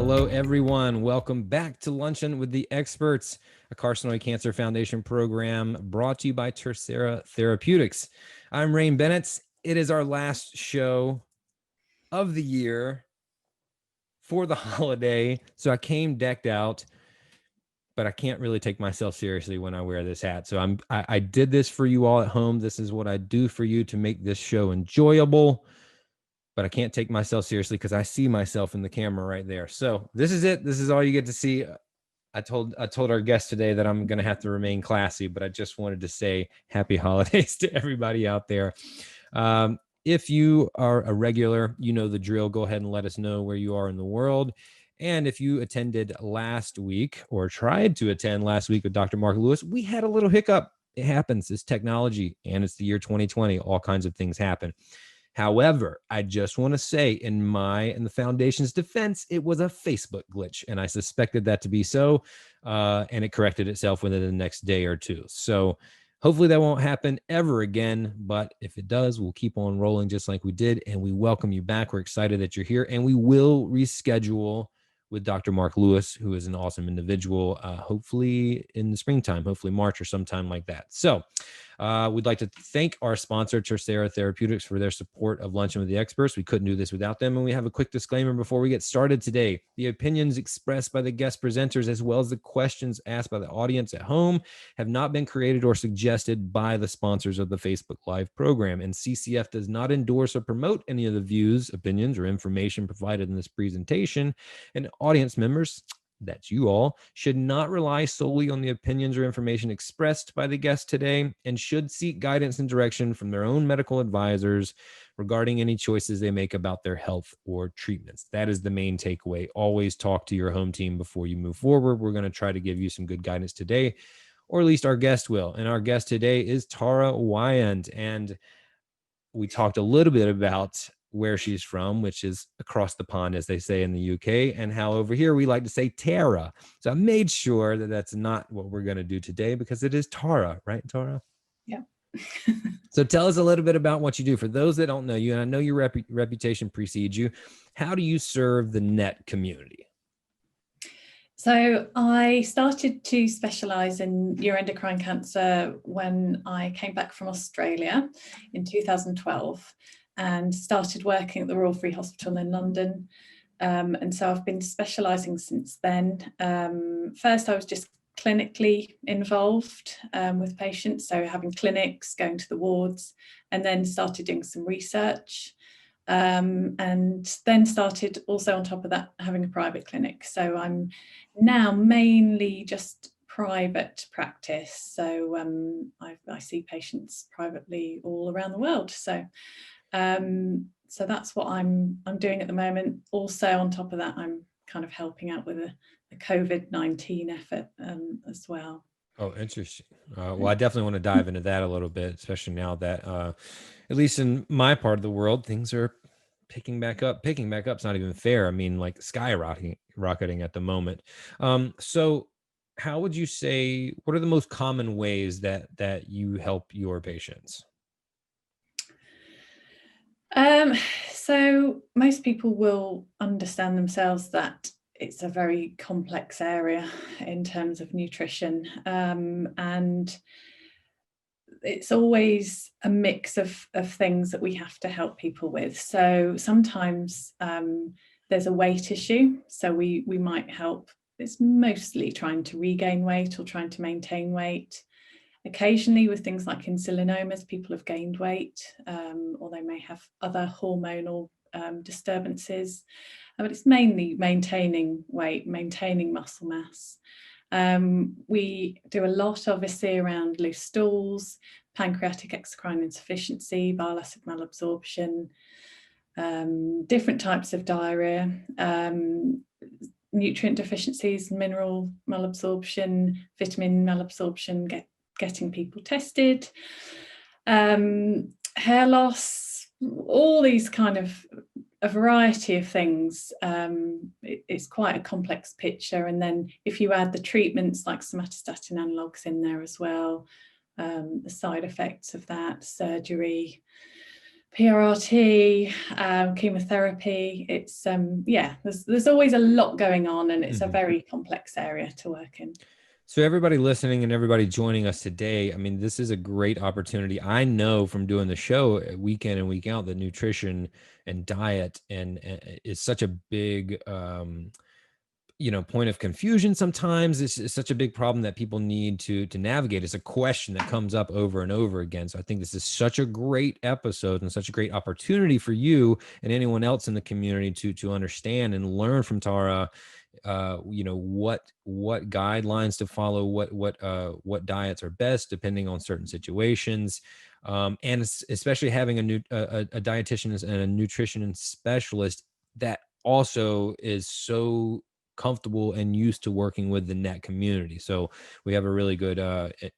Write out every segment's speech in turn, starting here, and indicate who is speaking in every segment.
Speaker 1: Hello, everyone. Welcome back to Luncheon with the Experts, a Carcinoid Cancer Foundation program brought to you by Tercera Therapeutics. I'm Rain Bennett. It is our last show of the year for the holiday, so I came decked out, but I can't really take myself seriously when I wear this hat. So I did this for you all at home. This is what I do for you to make this show enjoyable. But I can't take myself seriously because I see myself in the camera right there. So this is it. This is all you get to see. I told our guest today that I'm going to have to remain classy, but I just wanted to say happy holidays to everybody out there. If you are a regular, you know the drill. Go ahead and let us know where you are in the world. And if you attended last week or tried to attend last week with Dr. Mark Lewis, we had a little hiccup. It happens. It's technology and it's the year 2020. All kinds of things happen. However, I just want to say in the foundation's defense, it was a Facebook glitch, and I suspected that to be so, and it corrected itself within the next day or two. So hopefully that won't happen ever again, but if it does, we'll keep on rolling just like we did, and we welcome you back. We're excited that you're here, and we will reschedule with Dr. Mark Lewis, who is an awesome individual, hopefully in the springtime, hopefully March or sometime like that. So we'd like to thank our sponsor, Tercera Therapeutics, for their support of Luncheon with the Experts. We couldn't do this without them. And we have a quick disclaimer before we get started today. The opinions expressed by the guest presenters, as well as the questions asked by the audience at home, have not been created or suggested by the sponsors of the Facebook Live program. And CCF does not endorse or promote any of the views, opinions, or information provided in this presentation. And audience members, that's you all, should not rely solely on the opinions or information expressed by the guest today and should seek guidance and direction from their own medical advisors regarding any choices they make about their health or treatments. That is the main takeaway. Always talk to your home team before you move forward. We're going to try to give you some good guidance today, or at least our guest will. And our guest today is Tara Whyand. And we talked a little bit about where she's from, which is across the pond, as they say in the UK, and how over here we like to say Tara. So I made sure that that's not what we're going to do today because it is Tara, right, Tara?
Speaker 2: Yeah.
Speaker 1: So tell us a little bit about what you do. For those that don't know you, and I know your reputation precedes you, how do you serve the NET community?
Speaker 2: So I started to specialise in neuroendocrine cancer when I came back from Australia in 2012 and started working at the Royal Free Hospital in London. And so I've been specialising since then. First, I was just clinically involved with patients, so having clinics, going to the wards, and then started doing some research. And then started also on top of that having a private clinic. So I'm now mainly just private practice. So I see patients privately all around the world. So that's what I'm doing at the moment. Also on top of that, I'm kind of helping out with the COVID-19 effort as well.
Speaker 1: Oh, interesting. Well, I definitely want to dive into that a little bit, especially now that, at least in my part of the world, things are picking back up. Picking back up is not even fair. I mean, like skyrocketing at the moment. So how would you say, what are the most common ways that you help your patients?
Speaker 2: So most people will understand themselves that it's a very complex area in terms of nutrition, and it's always a mix of things that we have to help people with. So sometimes there's a weight issue, so we might help. It's mostly trying to regain weight or trying to maintain weight. Occasionally with things like insulinomas, people have gained weight, or they may have other hormonal disturbances, but it's mainly maintaining weight, maintaining muscle mass. We do a lot obviously around loose stools, pancreatic exocrine insufficiency, bile acid malabsorption, different types of diarrhea, nutrient deficiencies, mineral malabsorption, vitamin malabsorption, getting people tested, hair loss, all these kind of a variety of things. It's quite a complex picture. And then if you add the treatments like somatostatin analogues in there as well, the side effects of that, surgery, PRRT, chemotherapy. It's there's always a lot going on, and it's a very complex area to work in.
Speaker 1: So everybody listening and everybody joining us today, I mean, this is a great opportunity. I know from doing the show week in and week out that nutrition and diet and is such a big point of confusion sometimes. It's such a big problem that people need to navigate. It's a question that comes up over and over again. So I think this is such a great episode and such a great opportunity for you and anyone else in the community to understand and learn from Tara, what guidelines to follow, what diets are best depending on certain situations. And especially having a dietitian and a nutrition specialist that also is so comfortable and used to working with the net community. So we have a really good,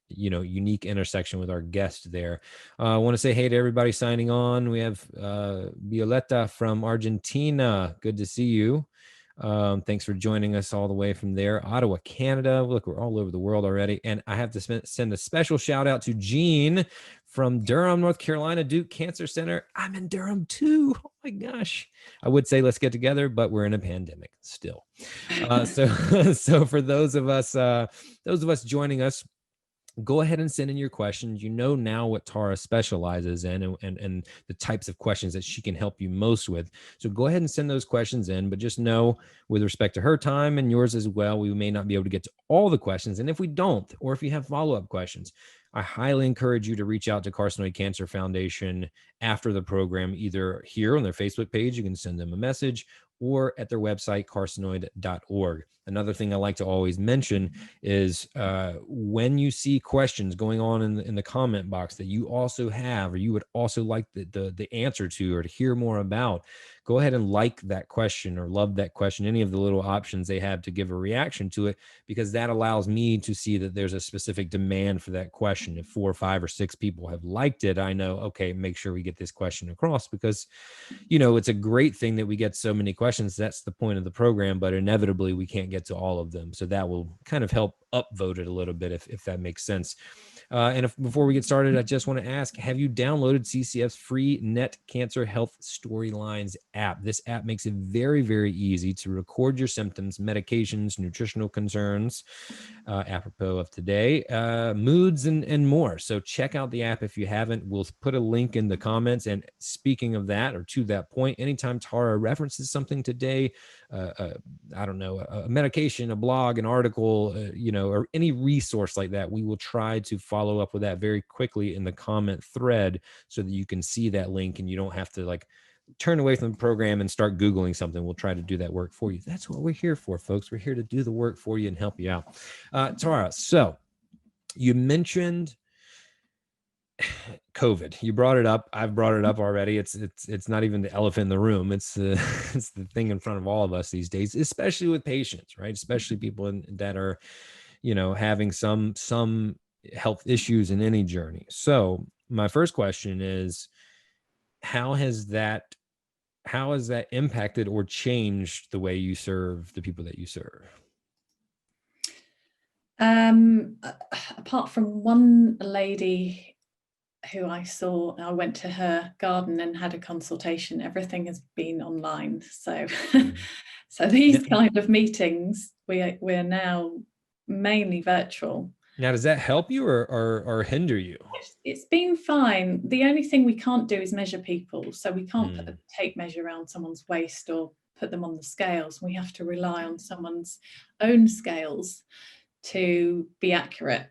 Speaker 1: unique intersection with our guest there. I want to say hey to everybody signing on. We have Violeta from Argentina. Good to see you. Thanks for joining us all the way from there. Ottawa, Canada. Look, we're all over the world already. And I have to send a special shout out to Jean from Durham, North Carolina, Duke Cancer Center. I'm in Durham too. Oh my gosh. I would say let's get together, but we're in a pandemic still. So for those of us joining us, go ahead and send in your questions. You know now what Tara specializes in and the types of questions that she can help you most with. So go ahead and send those questions in, but just know with respect to her time and yours as well, we may not be able to get to all the questions. And if we don't, or if you have follow-up questions, I highly encourage you to reach out to Carcinoid Cancer Foundation after the program, either here on their Facebook page, you can send them a message, or at their website, carcinoid.org. Another thing I like to always mention is when you see questions going on in the comment box that you also have, or you would also like the answer to, or to hear more about, go ahead and like that question or love that question, any of the little options they have to give a reaction to it, because that allows me to see that there's a specific demand for that question. If 4 or 5 or 6 people have liked it, I know, okay, make sure we get this question across, because it's a great thing that we get so many questions. That's the point of the program, but inevitably we can't get to all of them. So that will kind of help upvote it a little bit, if that makes sense. Before we get started, I just want to ask, have you downloaded CCF's free Net Cancer Health Storylines app? This app makes it very, very easy to record your symptoms, medications, nutritional concerns, apropos of today, moods, and more. So check out the app if you haven't. We'll put a link in the comments. And speaking of that, or to that point, anytime Tara references something today, I don't know, a medication, a blog, an article, or any resource like that, we will try to follow up with that very quickly in the comment thread so that you can see that link and you don't have to turn away from the program and start Googling something. We'll try to do that work for you. That's what we're here for, folks. We're here to do the work for you and help you out. Tara, so you mentioned COVID. You brought it up. I've brought it up already. It's not even the elephant in the room. It's the thing in front of all of us these days, especially with patients, right? Especially people that are, having some health issues in any journey. So my first question is, how has that impacted or changed the way you serve the people that you serve?
Speaker 2: Apart from one lady who I went to her garden and had a consultation, everything has been online. So so these kind of meetings, we're now mainly virtual.
Speaker 1: Now, does that help you or hinder you?
Speaker 2: It's been fine. The only thing we can't do is measure people. So we can't put a tape measure around someone's waist or put them on the scales. We have to rely on someone's own scales to be accurate.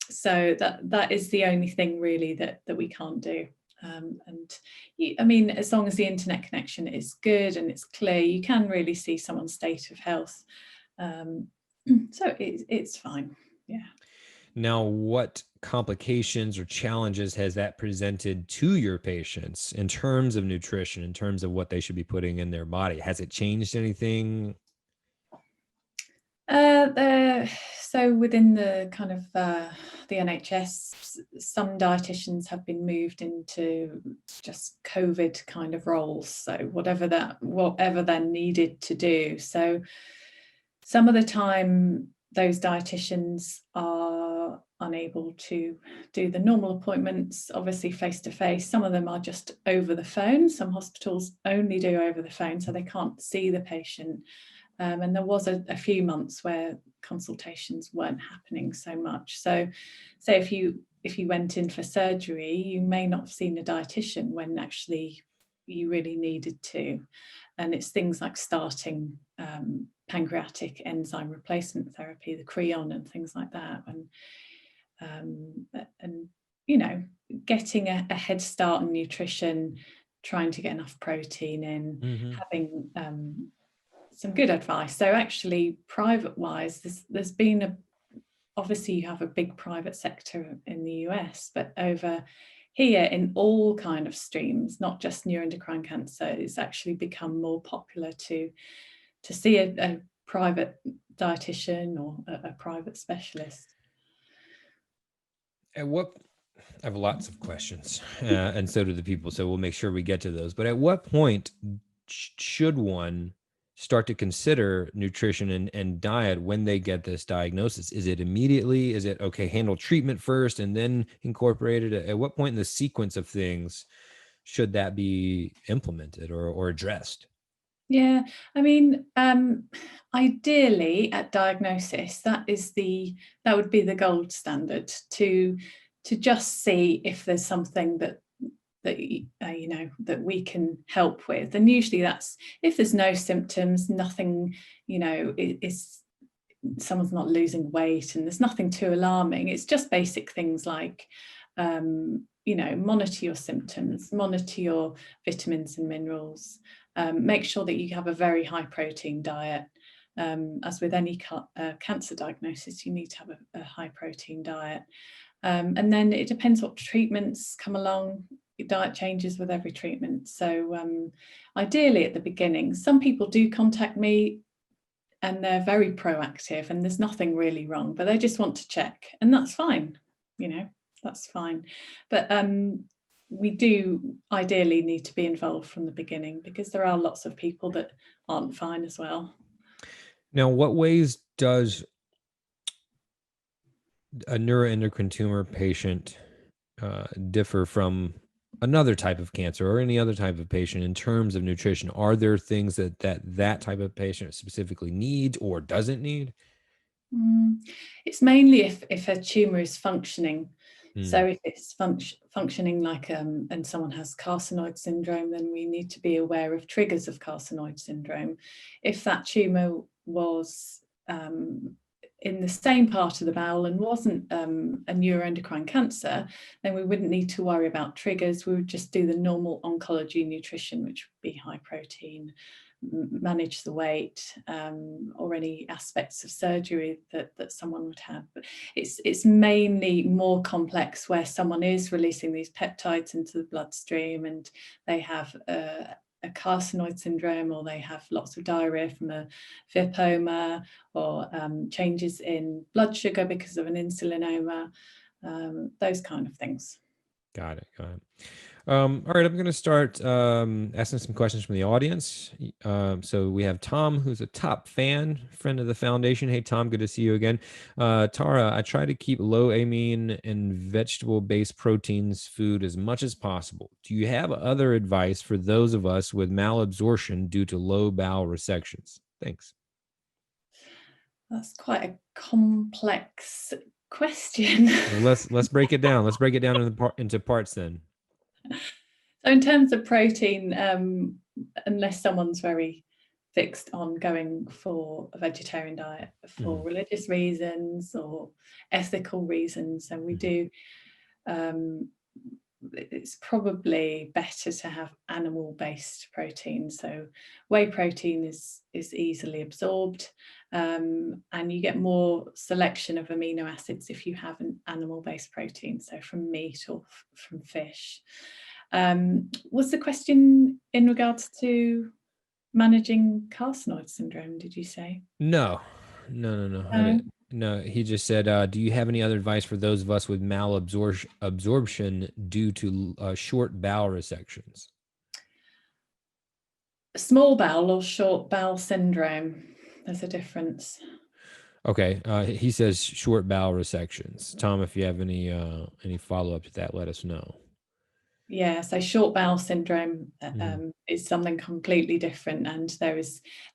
Speaker 2: So that is the only thing really that we can't do. As long as the internet connection is good and it's clear, you can really see someone's state of health. So it's fine. Yeah.
Speaker 1: Now, what complications or challenges has that presented to your patients in terms of nutrition, in terms of what they should be putting in their body? Has it changed anything?
Speaker 2: So within the kind of the NHS, some dietitians have been moved into just COVID kind of roles. So whatever they're needed to do. So some of the time those dietitians are unable to do the normal appointments, obviously face-to-face. Some of them are just over the phone. Some hospitals only do over the phone, so they can't see the patient. And there was a few months where consultations weren't happening so much. So say if you went in for surgery, you may not have seen a dietitian when actually you really needed to. And it's things like starting pancreatic enzyme replacement therapy, the Creon and things like that. And you know, getting a head start on nutrition, trying to get enough protein in, having some good advice. So actually, private wise, there's been obviously you have a big private sector in the US, but over here in all kind of streams, not just neuroendocrine cancer, it's actually become more popular to see a private dietitian or a private specialist.
Speaker 1: I have lots of questions, and so do the people, so we'll make sure we get to those. But at what point should one start to consider nutrition and diet when they get this diagnosis? Is it immediately? Is it, okay, handle treatment first and then incorporate it? At what point in the sequence of things should that be implemented or addressed?
Speaker 2: Yeah, I mean, ideally at diagnosis, that would be the gold standard to just see if there's something that you know, that we can help with. And usually that's if there's no symptoms, nothing, you know, is someone's not losing weight and there's nothing too alarming. It's just basic things like you know, monitor your symptoms, monitor your vitamins and minerals, make sure that you have a very high protein diet. As with any cancer diagnosis, you need to have a high protein diet. And then it depends what treatments come along. Your diet changes with every treatment. So ideally at the beginning, some people do contact me and they're very proactive and there's nothing really wrong, but they just want to check, and that's fine, you know, that's fine. But we do ideally need to be involved from the beginning because there are lots of people that aren't fine as well.
Speaker 1: Now, what ways does a neuroendocrine tumor patient differ from another type of cancer or any other type of patient in terms of nutrition? Are there things that type of patient specifically needs or doesn't need?
Speaker 2: It's mainly if a tumor is functioning. So if it's functioning like and someone has carcinoid syndrome, then we need to be aware of triggers of carcinoid syndrome. If that tumor was in the same part of the bowel and wasn't a neuroendocrine cancer, then we wouldn't need to worry about triggers. We would just do the normal oncology nutrition, which would be high protein, manage the weight, or any aspects of surgery that someone would have. But it's mainly more complex where someone is releasing these peptides into the bloodstream and they have a carcinoid syndrome, or they have lots of diarrhea from a vipoma, or changes in blood sugar because of an insulinoma, those kind of things.
Speaker 1: Got it. All right, I'm going to start asking some questions from the audience. So we have Tom, who's a top friend of the foundation. Hey, Tom, good to see you again. Tara, I try to keep low amine and vegetable-based proteins food as much as possible. Do you have other advice for those of us with malabsorption due to low bowel resections? Thanks.
Speaker 2: That's quite a complex question.
Speaker 1: Well, let's break it down. Let's break it down into parts then.
Speaker 2: So in terms of protein, unless someone's very fixed on going for a vegetarian diet for religious reasons or ethical reasons, and we do, it's probably better to have animal-based protein. So whey protein is easily absorbed, and you get more selection of amino acids if you have an animal-based protein, so from meat or from fish. Was the question in regards to managing carcinoid syndrome, did you say?
Speaker 1: No. I didn't. No, he just said, do you have any other advice for those of us with malabsorption due to short bowel resections?
Speaker 2: Small bowel or short bowel syndrome? There's a difference.
Speaker 1: Okay. He says short bowel resections. Tom, if you have any follow-up to that, let us know.
Speaker 2: Yeah, so short bowel syndrome
Speaker 1: Mhm.
Speaker 2: is something completely different, and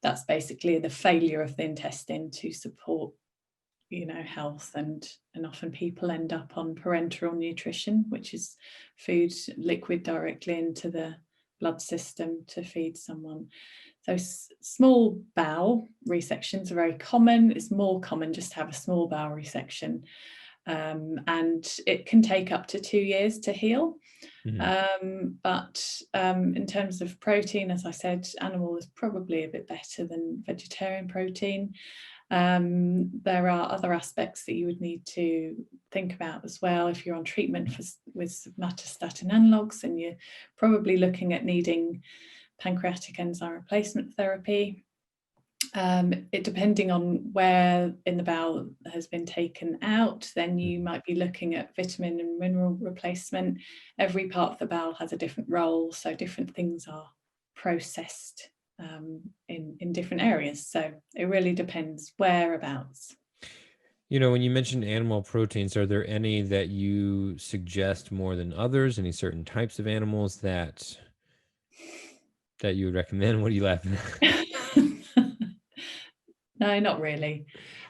Speaker 2: that's basically the failure of the intestine to support, health, and often people end up on parenteral nutrition, which is food liquid directly into the blood system to feed someone. So small bowel resections are very common. It's more common just to have a small bowel resection, and it can take up to 2 years to heal. But in terms of protein, as I said, animal is probably a bit better than vegetarian protein. There are other aspects that you would need to think about as well. If you're on treatment with somatostatin analogues, and you're probably looking at needing pancreatic enzyme replacement therapy. It depending on where in the bowel has been taken out, then you might be looking at vitamin and mineral replacement. Every part of the bowel has a different role, so different things are processed in different areas. So it really depends whereabouts.
Speaker 1: When you mentioned animal proteins, are there any that you suggest more than others? Any certain types of animals that you would recommend? What are you laughing at?
Speaker 2: No, not really.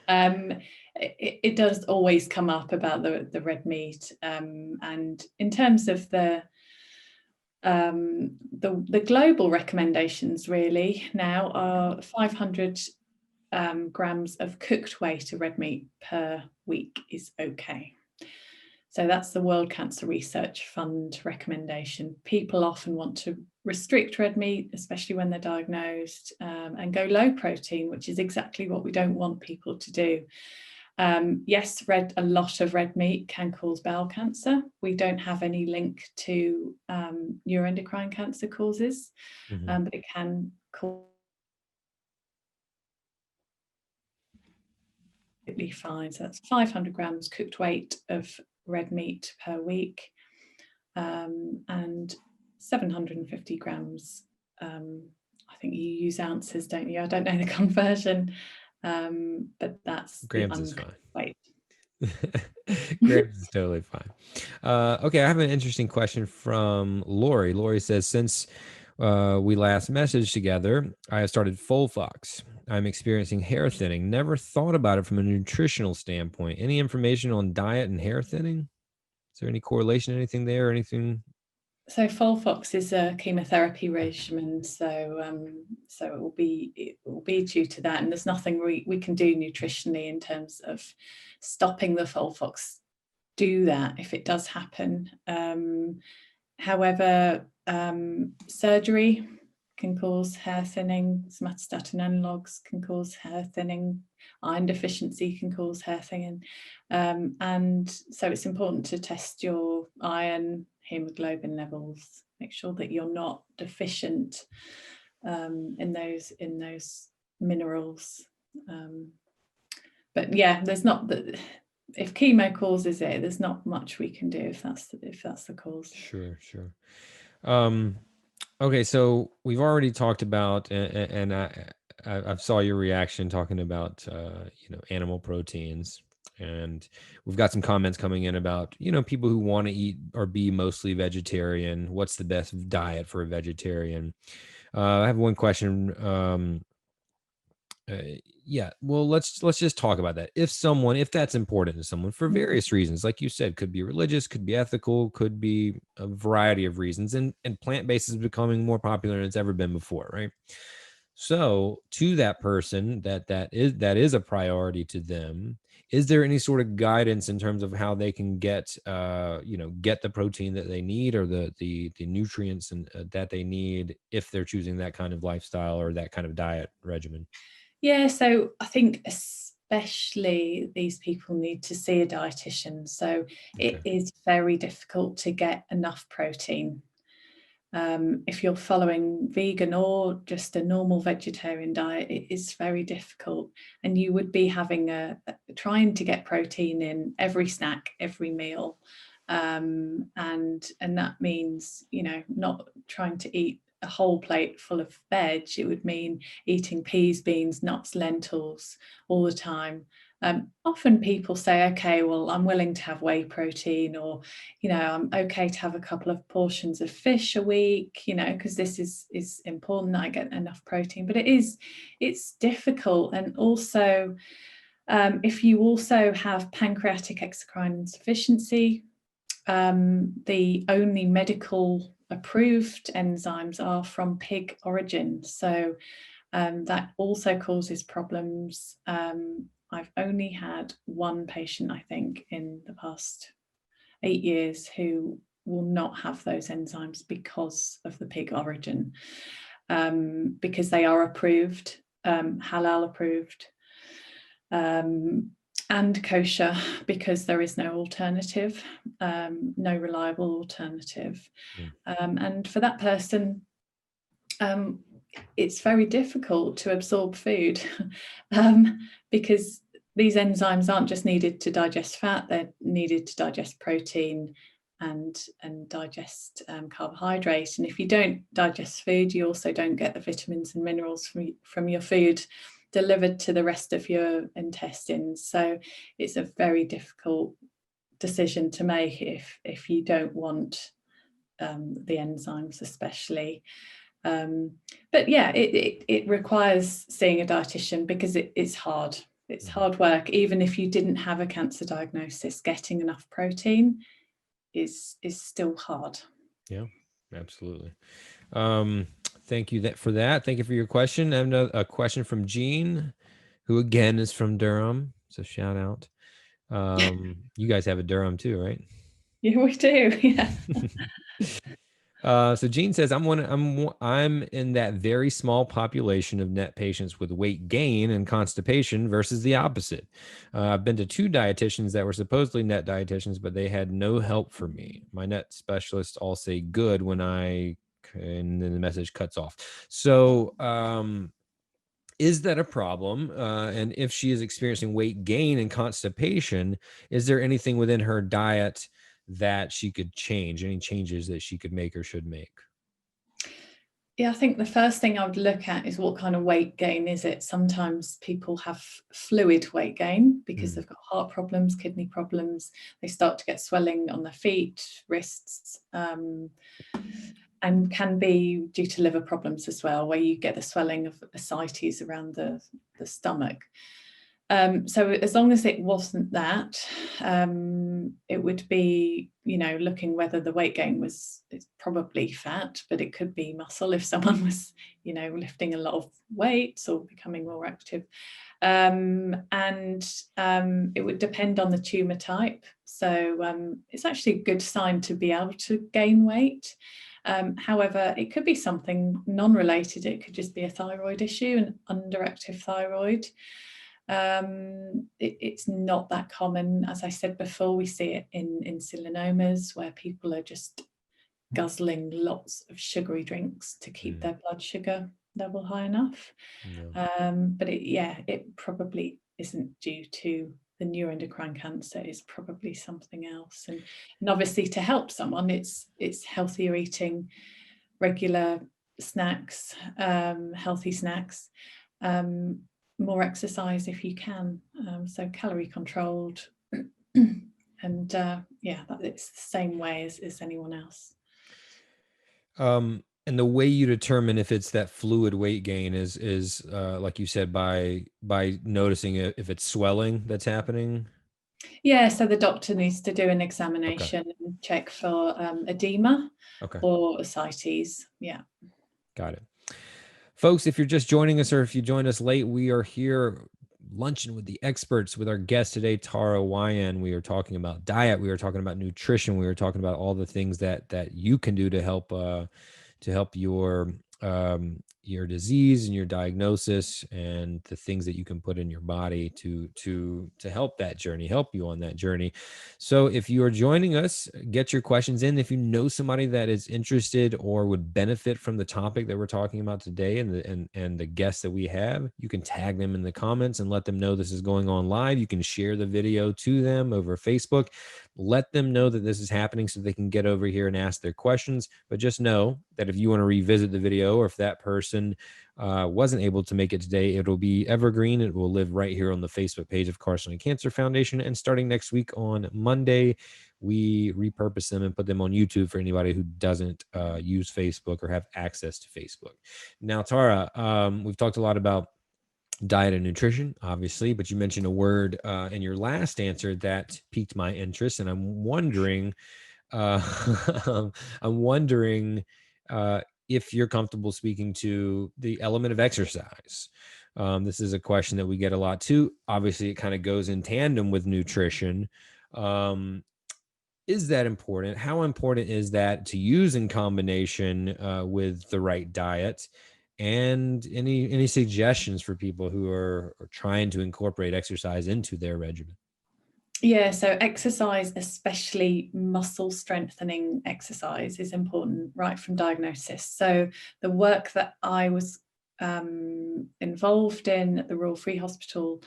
Speaker 2: It does always come up about the red meat, and in terms of the global recommendations really now are 500 grams of cooked weight of red meat per week is okay. So that's the World Cancer Research Fund recommendation. People often want to restrict red meat, especially when they're diagnosed, and go low protein, which is exactly what we don't want people to do. Yes, a lot of red meat can cause bowel cancer. We don't have any link to neuroendocrine cancer causes, but it can cause fine. So that's 500 grams cooked weight of red meat per week, and 750 grams. I think you use ounces, don't you? I don't know the conversion, but that's the
Speaker 1: Grams is
Speaker 2: uncooked
Speaker 1: fine.
Speaker 2: weight.
Speaker 1: Grams is totally fine. Okay, I have an interesting question from Lori. Lori says, since we last messaged together, I have started Folfox. I'm experiencing hair thinning. Never thought about it from a nutritional standpoint. Any information on diet and hair thinning? Is there any correlation, anything there, or anything?
Speaker 2: So Folfox is a chemotherapy regimen, so it will be due to that, and there's nothing we can do nutritionally in terms of stopping the Folfox do that if it does happen. However, surgery can cause hair thinning, somatostatin analogues can cause hair thinning, iron deficiency can cause hair thinning, and so it's important to test your iron, hemoglobin levels, make sure that you're not deficient in those minerals. But yeah, there's not that. If chemo causes it, there's not much we can do if that's the cause.
Speaker 1: Sure. Okay, so we've already talked about, and I saw your reaction talking about animal proteins, and we've got some comments coming in about people who want to eat or be mostly vegetarian. What's the best diet for a vegetarian? I have one question. Yeah, well, let's just talk about that. If that's important to someone for various reasons, like you said, could be religious, could be ethical, could be a variety of reasons, and plant-based is becoming more popular than it's ever been before, right? So to that person that is a priority to them, is there any sort of guidance in terms of how they can get get the protein that they need, or the nutrients and that they need, if they're choosing that kind of lifestyle or that kind of diet regimen?
Speaker 2: Yeah, so I think especially these people need to see a dietitian. So it
Speaker 1: Okay.
Speaker 2: is very difficult to get enough protein. If you're following vegan or just a normal vegetarian diet, it is very difficult, and you would be having trying to get protein in every snack, every meal, and that means not trying to eat a whole plate full of veg. It would mean eating peas, beans, nuts, lentils all the time. Often people say, okay, well, I'm willing to have whey protein, or, I'm okay to have a couple of portions of fish a week, because this is important that I get enough protein. But it's difficult. And also, if you also have pancreatic exocrine insufficiency, the only medical approved enzymes are from pig origin. So that also causes problems. I've only had one patient, I think, in the past 8 years who will not have those enzymes because of the pig origin, because they are approved, halal approved, and kosher, because there is no alternative, no reliable alternative. And for that person, it's very difficult to absorb food, because these enzymes aren't just needed to digest fat, they're needed to digest protein and digest carbohydrate. And if you don't digest food, you also don't get the vitamins and minerals from your food delivered to the rest of your intestines. So it's a very difficult decision to make if you don't want the enzymes, especially. But yeah, it requires seeing a dietitian, because it's hard. It's hard work. Even if you didn't have a cancer diagnosis, getting enough protein is still hard.
Speaker 1: Yeah, absolutely. Thank you for that. Thank you for your question. I have a question from Jean, who again is from Durham. So shout out. You guys have a Durham too, right?
Speaker 2: Yeah, we do. Yeah.
Speaker 1: So Jean says, I'm in that very small population of NET patients with weight gain and constipation versus the opposite. I've been to 2 dietitians that were supposedly NET dietitians, but they had no help for me. My NET specialists all say good and then the message cuts off. So, is that a problem? And if she is experiencing weight gain and constipation, is there anything within her diet that she could change? Any changes that she could make or should make?
Speaker 2: Yeah, I think the first thing I would look at is what kind of weight gain is it. Sometimes people have fluid weight gain because they've got heart problems, kidney problems. They start to get swelling on their feet, wrists, and can be due to liver problems as well, where you get the swelling of ascites around the stomach. So as long as it wasn't that, it would be, looking whether the weight gain it's probably fat, but it could be muscle if someone was, lifting a lot of weights or becoming more active. And it would depend on the tumor type. So it's actually a good sign to be able to gain weight. However, it could be something non-related. It could just be a thyroid issue, an underactive thyroid. It's not that common. As I said before, we see it in insulinomas, where people are just guzzling lots of sugary drinks to keep their blood sugar level high enough. But it probably isn't due to the neuroendocrine cancer. It's probably something else. And obviously, to help someone, it's healthier eating, regular snacks, healthy snacks, more exercise if you can, so calorie controlled, and it's the same way as anyone else.
Speaker 1: And the way you determine if it's that fluid weight gain is like you said, by noticing if it's swelling that's happening.
Speaker 2: Yeah, so the doctor needs to do an examination and check for edema or ascites. Yeah.
Speaker 1: Got it. Folks, if you're just joining us or if you joined us late, we are here lunching with the experts with our guest today, Tara Whyand. We are talking about diet. We are talking about nutrition. We are talking about all the things that you can do to help your disease and your diagnosis, and the things that you can put in your body to help that journey, help you on that journey. So if you are joining us, get your questions in. If you know somebody that is interested or would benefit from the topic that we're talking about today and the guests that we have, you can tag them in the comments and let them know this is going on live. You can share the video to them over Facebook. Let them know that this is happening so they can get over here and ask their questions. But just know that if you want to revisit the video, or if that person person wasn't able to make it today, it'll be evergreen. It will live right here on the Facebook page of Carcinoid Cancer Foundation. And starting next week on Monday, we repurpose them and put them on YouTube for anybody who doesn't use Facebook or have access to Facebook. Now, Tara, we've talked a lot about diet and nutrition, obviously, but you mentioned a word in your last answer that piqued my interest, and I'm wondering, I'm wondering if you're comfortable speaking to the element of exercise. This is a question that we get a lot too. Obviously, it kind of goes in tandem with nutrition. Is that important? How important is that to use in combination with the right diet? And any suggestions for people who are trying to incorporate exercise into their regimen?
Speaker 2: Yeah, so exercise, especially muscle strengthening exercise, is important right from diagnosis. So the work that I was involved in at the Royal Free Hospital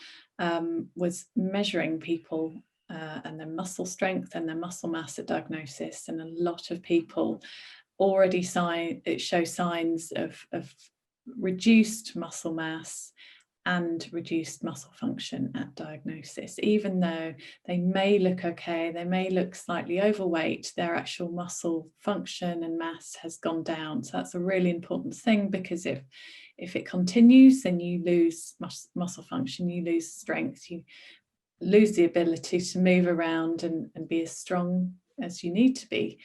Speaker 2: was measuring people and their muscle strength and their muscle mass at diagnosis. And a lot of people already show signs of reduced muscle mass and reduced muscle function at diagnosis. Even though they may look okay, they may look slightly overweight, their actual muscle function and mass has gone down. So that's a really important thing, because if it continues, then you lose muscle function, you lose strength, you lose the ability to move around and be as strong as you need to be.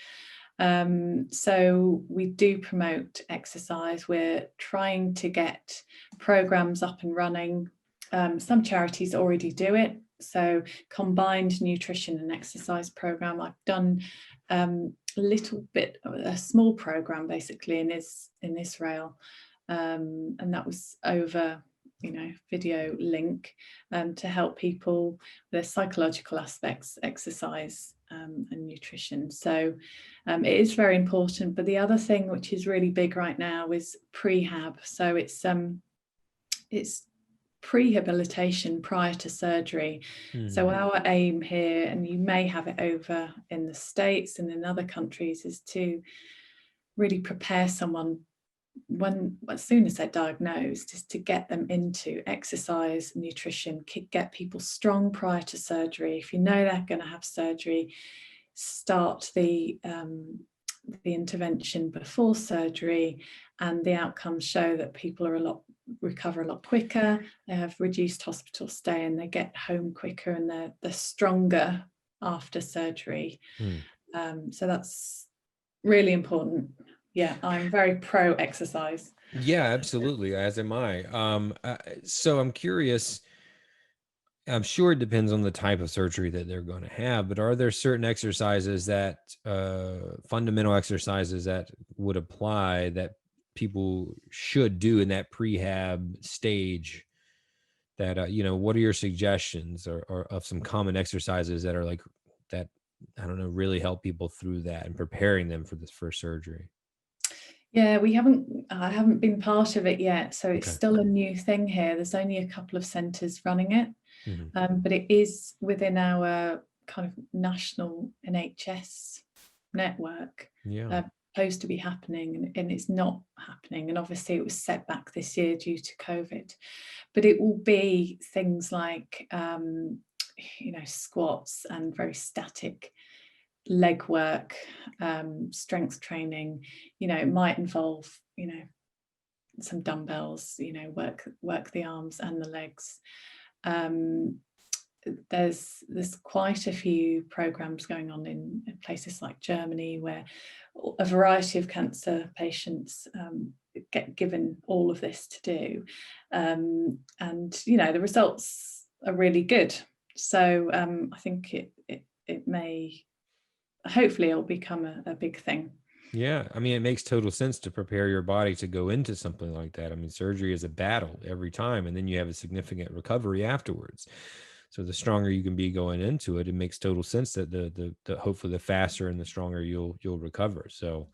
Speaker 2: So we do promote exercise. We're trying to get programs up and running. Some charities already do it. So combined nutrition and exercise program. I've done a small program basically in Israel, and that was over video link to help people with their psychological aspects, exercise and nutrition. So it is very important. But the other thing which is really big right now is prehab. So it's prehabilitation prior to surgery. So our aim here, and you may have it over in the States and in other countries, is to really prepare someone as soon as they're diagnosed, is to get them into exercise, nutrition, get people strong prior to surgery. If you know they're going to have surgery, start the intervention before surgery, and the outcomes show that people recover a lot quicker, they have reduced hospital stay, and they get home quicker, and they're stronger after surgery. So that's really important. Yeah, I'm very pro exercise.
Speaker 1: Yeah, absolutely. As am I. So I'm curious. I'm sure it depends on the type of surgery that they're going to have, but are there certain exercises that, fundamental exercises that would apply that people should do in that prehab stage? That what are your suggestions or of some common exercises that are like that? I don't know, really help people through that and preparing them for this first surgery.
Speaker 2: Yeah, I haven't been part of it yet, so it's still a new thing here. There's only a couple of centres running it, but it is within our kind of national NHS network.
Speaker 1: Yeah.
Speaker 2: Supposed to be happening, and it's not happening. And obviously it was set back this year due to COVID. But it will be things like squats and very static leg work, strength training. It might involve some dumbbells, work the arms and the legs. There's quite a few programs going on in places like Germany, where a variety of cancer patients get given all of this to do, and the results are really good. So I think it may, hopefully it'll become a big thing.
Speaker 1: Yeah, I mean, it makes total sense to prepare your body to go into something like that. I mean, surgery is a battle every time, and then you have a significant recovery afterwards. So the stronger you can be going into it, it makes total sense that the hopefully the faster and the stronger you'll recover. So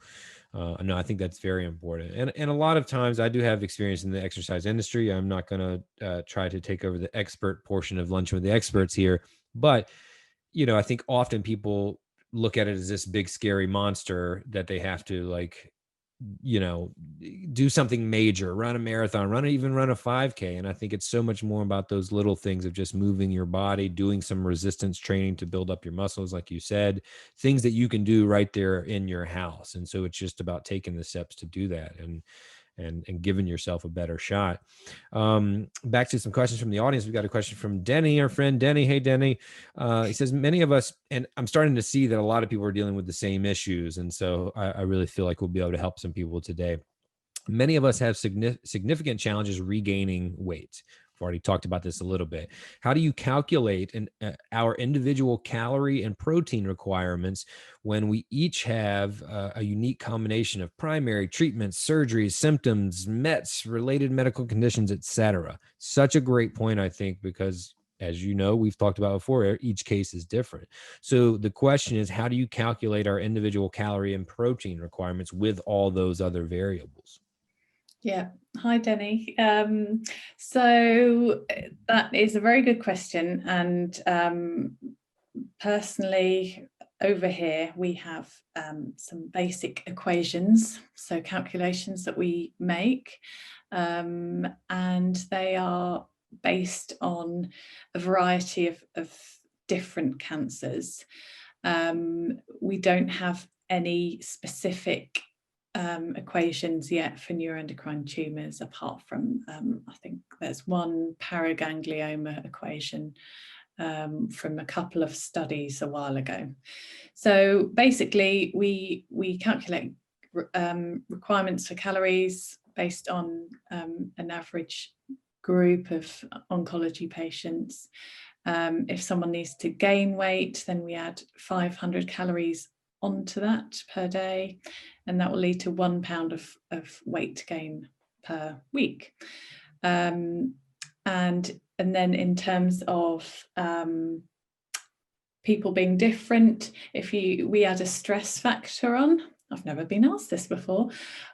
Speaker 1: no, I think that's very important. And a lot of times I do have experience in the exercise industry. I'm not going to try to take over the expert portion of Luncheon with the Experts here, but I think often people look at it as this big scary monster that they have to like you know, do something major, run a marathon, even run a 5K. And I think it's so much more about those little things of just moving your body, doing some resistance training to build up your muscles, like you said, things that you can do right there in your house. And so it's just about taking the steps to do that and giving yourself a better shot. Back to some questions from the audience. We've got a question from Denny, our friend Denny. Hey, Denny. He says, many of us, and I'm starting to see that a lot of people are dealing with the same issues. And so I really feel like we'll be able to help some people today. Many of us have significant challenges regaining weight. We've already talked about this a little bit. How do you calculate our individual calorie and protein requirements when we each have a unique combination of primary treatments, surgeries, symptoms, METs, related medical conditions, etc.? Such a great point, I think, because as you know, we've talked about before, each case is different. So the question is, how do you calculate our individual calorie and protein requirements with all those other variables?
Speaker 2: Yeah. Hi, Denny. So that is a very good question. And personally, over here, we have some basic equations, so calculations that we make, and they are based on a variety of different cancers. We don't have any specific equations yet for neuroendocrine tumors, apart from I think there's one paraganglioma equation from a couple of studies a while ago. So basically, we calculate requirements for calories based on an average group of oncology patients. If someone needs to gain weight, then we add 500 calories onto that per day, and that will lead to 1 pound of weight gain per week. And then in terms of people being different, we add a stress factor on. I've never been asked this before.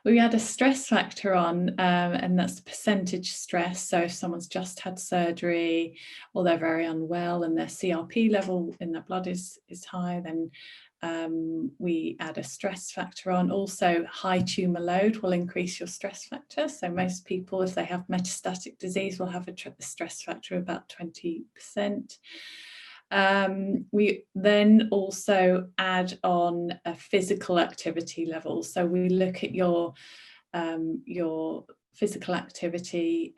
Speaker 2: We add a stress factor on, and that's the percentage stress. So if someone's just had surgery or they're very unwell and their CRP level in their blood is high, then we add a stress factor on. Also, high tumor load will increase your stress factor. So most people, if they have metastatic disease, will have a stress factor of about 20%. We then also add on a physical activity level. So we look at your physical activity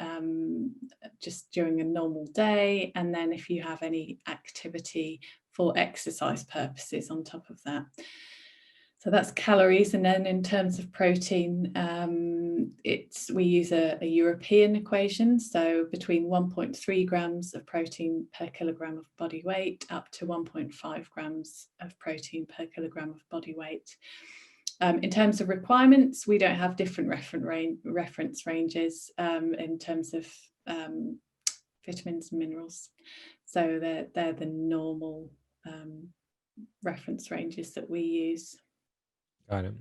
Speaker 2: just during a normal day, and then if you have any activity for exercise purposes on top of that. So that's calories. And then in terms of protein, we use a European equation. So between 1.3 grams of protein per kilogram of body weight up to 1.5 grams of protein per kilogram of body weight. In terms of requirements, we don't have different reference ranges in terms of vitamins and minerals. So they're the normal reference ranges that we use.
Speaker 1: Got it.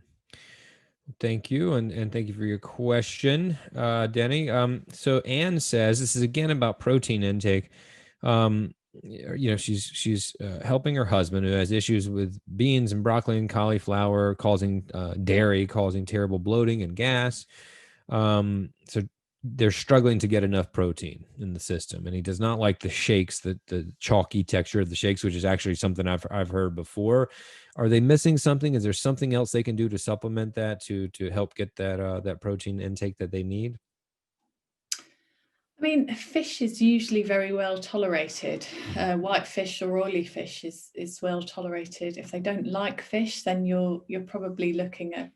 Speaker 1: Thank you. And thank you for your question, Denny. So Anne says, this is again about protein intake. She's helping her husband who has issues with beans and broccoli and cauliflower causing dairy, causing terrible bloating and gas. So they're struggling to get enough protein in the system, and he does not like the shakes, the chalky texture of the shakes, which is actually something I've heard before. Are they missing something? Is there something else they can do to supplement that to help get that protein intake that they need?
Speaker 2: I mean, fish is usually very well tolerated. White fish or oily fish is well tolerated. If they don't like fish, then you're probably looking at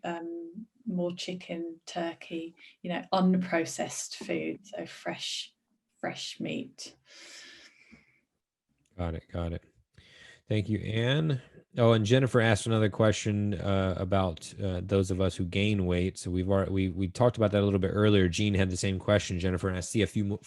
Speaker 2: more chicken, turkey, unprocessed food, so fresh meat.
Speaker 1: Got it. Thank you, Anne. Oh, and Jennifer asked another question about those of us who gain weight. So we talked about that a little bit earlier. Jean had the same question, Jennifer, and I see a few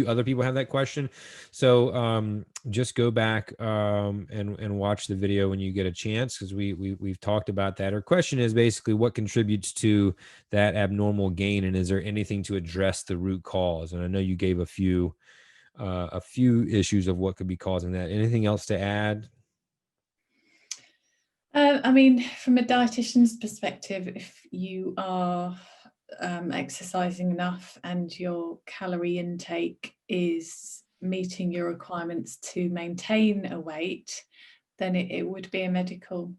Speaker 1: other people have that question. So just go back and watch the video when you get a chance, because we've talked about that. Her question is basically what contributes to that abnormal gain, and is there anything to address the root cause? And I know you gave a few issues of what could be causing that. Anything else to add?
Speaker 2: I mean, from a dietitian's perspective, if you are exercising enough and your calorie intake is meeting your requirements to maintain a weight, then it would be a medical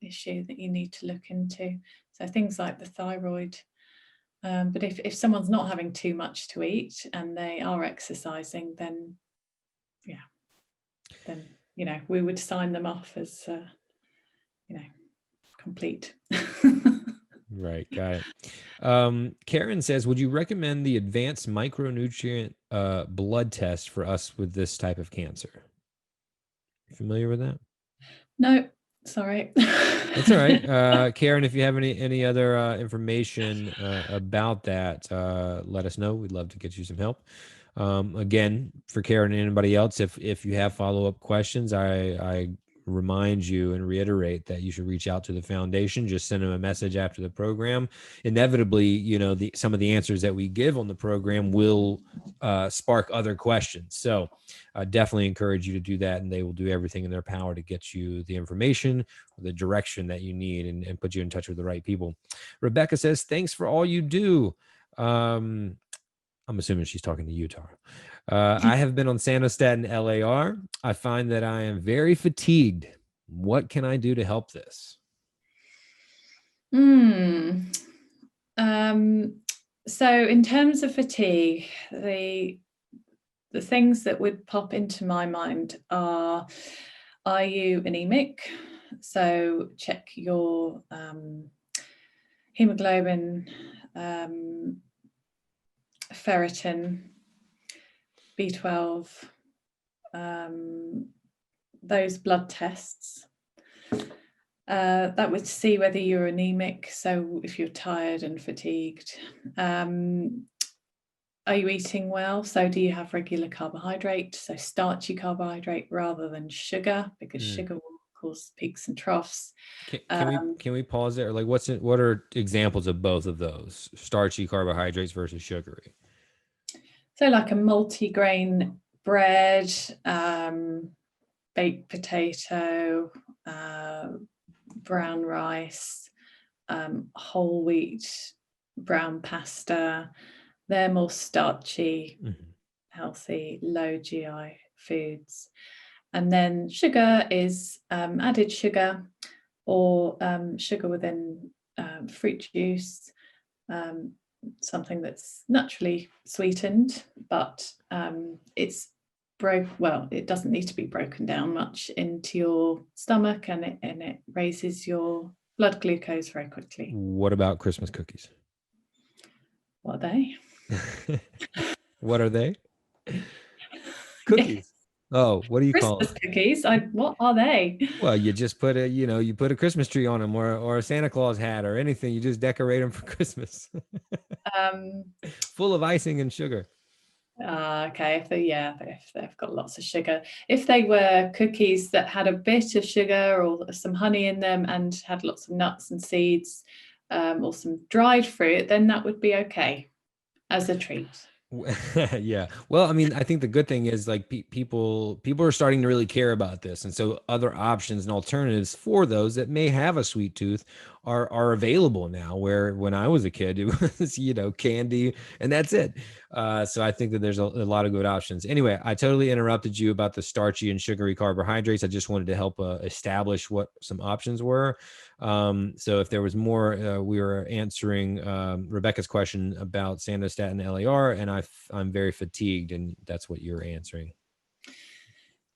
Speaker 2: issue that you need to look into. So things like the thyroid. But if someone's not having too much to eat and they are exercising, then we would sign them off as complete.
Speaker 1: Right, got it. Karen says, would you recommend the advanced micronutrient blood test for us with this type of cancer? You familiar with that?
Speaker 2: No, sorry.
Speaker 1: That's all right. Karen, if you have any other information about that, let us know. We'd love to get you some help. Again, for Karen and anybody else, if you have follow-up questions, I remind you and reiterate that you should reach out to the foundation. Just send them a message after the program. Inevitably, some of the answers that we give on the program will spark other questions. So I definitely encourage you to do that, and they will do everything in their power to get you the information, the direction that you need, and put you in touch with the right people. Rebecca says, thanks for all you do. I'm assuming she's talking to you, Tara. I have been on Sandostatin LAR. I find that I am very fatigued. What can I do to help this?
Speaker 2: So in terms of fatigue, the things that would pop into my mind are you anemic? So check your hemoglobin, ferritin, B12, those blood tests. That would see whether you're anemic, so if you're tired and fatigued. Are you eating well? So do you have regular carbohydrate, so starchy carbohydrate rather than sugar, because sugar will cause peaks and troughs.
Speaker 1: Can we pause there? Like, what are examples of both of those, starchy carbohydrates versus sugary?
Speaker 2: So like a multi-grain bread, baked potato, brown rice, whole wheat, brown pasta, they're more starchy, healthy, low GI foods. And then sugar is added sugar or sugar within fruit juice, something that's naturally sweetened, but it doesn't need to be broken down much into your stomach, and it raises your blood glucose very quickly.
Speaker 1: What about Christmas cookies?
Speaker 2: What are they?
Speaker 1: What are they? Cookies. Oh, what do you call
Speaker 2: Christmas
Speaker 1: them?
Speaker 2: cookies? What are they?
Speaker 1: Well, you just put a Christmas tree on them, or a Santa Claus hat, or anything. You just decorate them for Christmas. Full of icing and sugar.
Speaker 2: Okay, if they've got lots of sugar. If they were cookies that had a bit of sugar or some honey in them and had lots of nuts and seeds, or some dried fruit, then that would be okay as a treat.
Speaker 1: Yeah. Well, I mean, I think the good thing is, like, people are starting to really care about this, and so other options and alternatives for those that may have a sweet tooth are available now, where when I was a kid, it was candy and that's it. So I think that there's a lot of good options. Anyway, I totally interrupted you about the starchy and sugary carbohydrates. I just wanted to help establish what some options were. So if there was more, we were answering Rebecca's question about Sandostatin LAR, and I'm very fatigued, and that's what you're answering.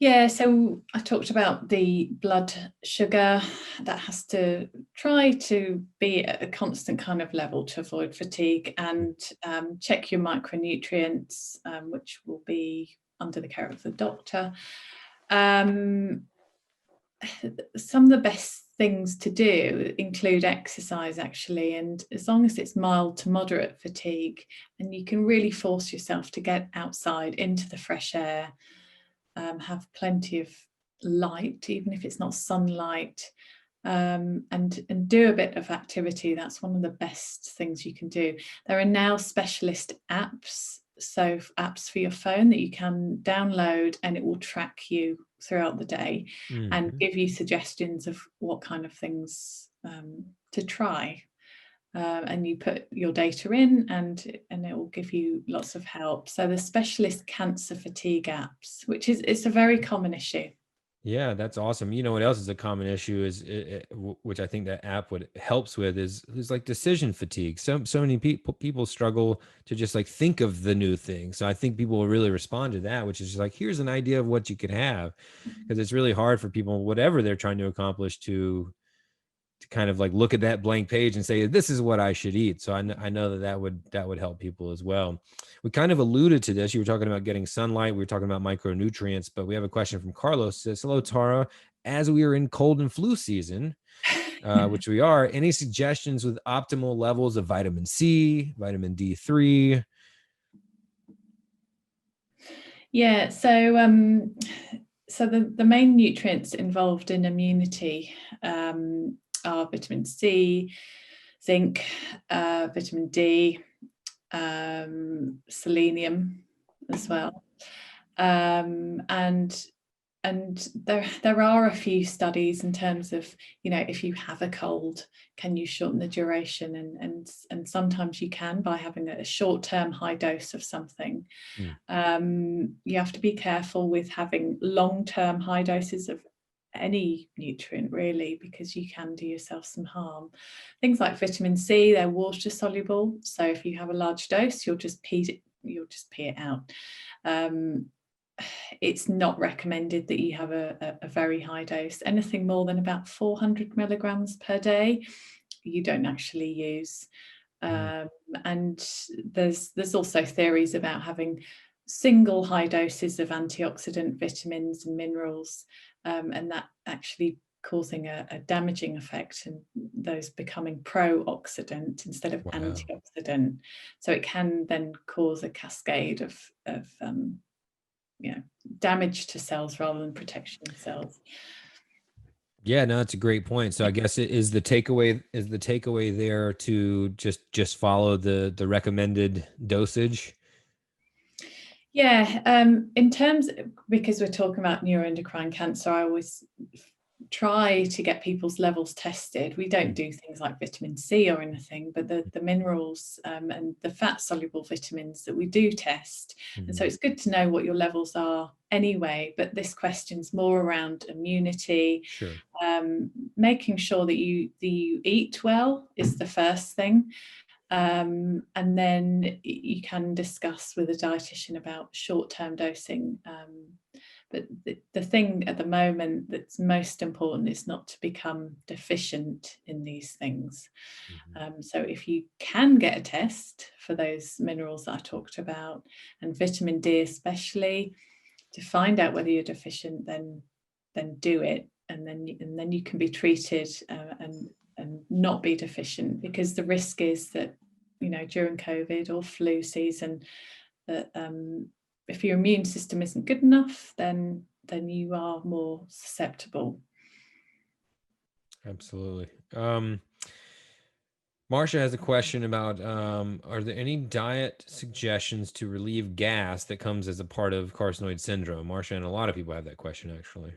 Speaker 2: Yeah, so I talked about the blood sugar that has to try to be at a constant kind of level to avoid fatigue, and check your micronutrients, which will be under the care of the doctor. Some of the best things to do include exercise, actually, and as long as it's mild to moderate fatigue and you can really force yourself to get outside into the fresh air, have plenty of light, even if it's not sunlight, and do a bit of activity. That's one of the best things you can do. There are now specialist apps, so apps for your phone that you can download, and it will track you throughout the day and
Speaker 1: Mhm.
Speaker 2: give you suggestions of what kind of things to try. And you put your data in, and it will give you lots of help. So the specialist cancer fatigue apps, which is, it's a very common issue.
Speaker 1: Yeah, that's awesome. You know what else is a common issue is, which I think that app would helps with is like decision fatigue. So many people struggle to just like think of the new thing. So I think people will really respond to that, which is just like, here's an idea of what you could have, because it's really hard for people, whatever they're trying to accomplish, to kind of like look at that blank page and say, this is what I should eat. So I know that would help people as well. We kind of alluded to this. You were talking about getting sunlight. We were talking about micronutrients, but we have a question from Carlos. It says, hello, Tara. As we are in cold and flu season, which we are, any suggestions with optimal levels of vitamin C, vitamin D3?
Speaker 2: Yeah, so the main nutrients involved in immunity are vitamin C, zinc, vitamin D, selenium as well, and there are a few studies in terms of, if you have a cold, can you shorten the duration? And sometimes you can by having a short-term high dose of something. You have to be careful with having long-term high doses of any nutrient, really, because you can do yourself some harm. Things like vitamin C, they're water soluble, so if you have a large dose, you'll just pee it out. It's not recommended that you have a very high dose. Anything more than about 400 milligrams per day, you don't actually use. And there's also theories about having single high doses of antioxidant vitamins and minerals, and that actually causing a damaging effect, and those becoming pro-oxidant instead of
Speaker 1: Wow.
Speaker 2: antioxidant. So it can then cause a cascade of damage to cells rather than protection of cells.
Speaker 1: Yeah, no, that's a great point. So I guess it is the takeaway there to just follow the recommended dosage.
Speaker 2: Yeah, in terms, because we're talking about neuroendocrine cancer, I always try to get people's levels tested. We don't do things like vitamin C or anything, but the minerals and the fat soluble vitamins that we do test. And so it's good to know what your levels are anyway, but this question's more around immunity.
Speaker 1: Sure.
Speaker 2: Making sure that you eat well is the first thing. And then you can discuss with a dietitian about short-term dosing. But the thing at the moment that's most important is not to become deficient in these things. So if you can get a test for those minerals that I talked about, and vitamin D especially, to find out whether you're deficient, then do it, and then you can be treated and not be deficient, because the risk is that, during COVID or flu season, that if your immune system isn't good enough, then you are more susceptible.
Speaker 1: Absolutely. Marcia has a question about, are there any diet suggestions to relieve gas that comes as a part of carcinoid syndrome? Marcia and a lot of people have that question, actually.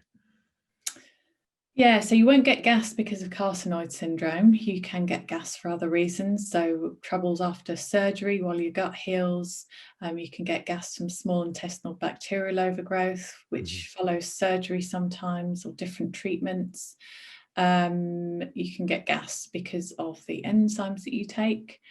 Speaker 2: Yeah, so you won't get gas because of carcinoid syndrome. You can get gas for other reasons. So troubles after surgery while your gut heals. You can get gas from small intestinal bacterial overgrowth, which follows surgery sometimes, or different treatments. You can get gas because of the enzymes that you take.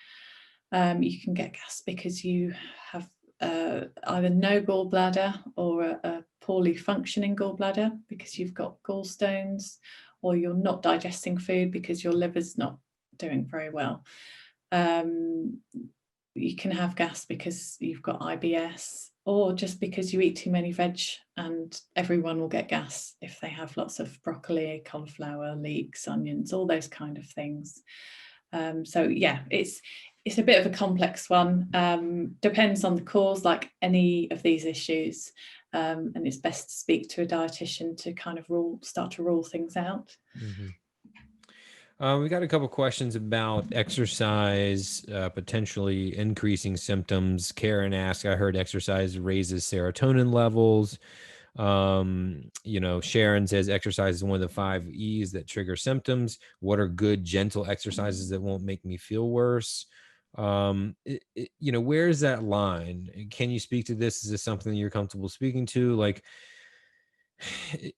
Speaker 2: You can get gas because you have either no gallbladder or a poorly functioning gallbladder because you've got gallstones, or you're not digesting food because your liver's not doing very well. You can have gas because you've got IBS, or just because you eat too many veg, and everyone will get gas if they have lots of broccoli, cauliflower, leeks, onions, all those kind of things. So yeah, it's a bit of a complex one. Depends on the cause, like any of these issues, and it's best to speak to a dietitian to kind of start to rule things out.
Speaker 1: We got a couple questions about exercise potentially increasing symptoms. Karen asked, I heard exercise raises serotonin levels. Sharon says exercise is one of the 5 E's that trigger symptoms. What are good, gentle exercises that won't make me feel worse? Where's that line? Can you speak to this? Is this something you're comfortable speaking to? Like,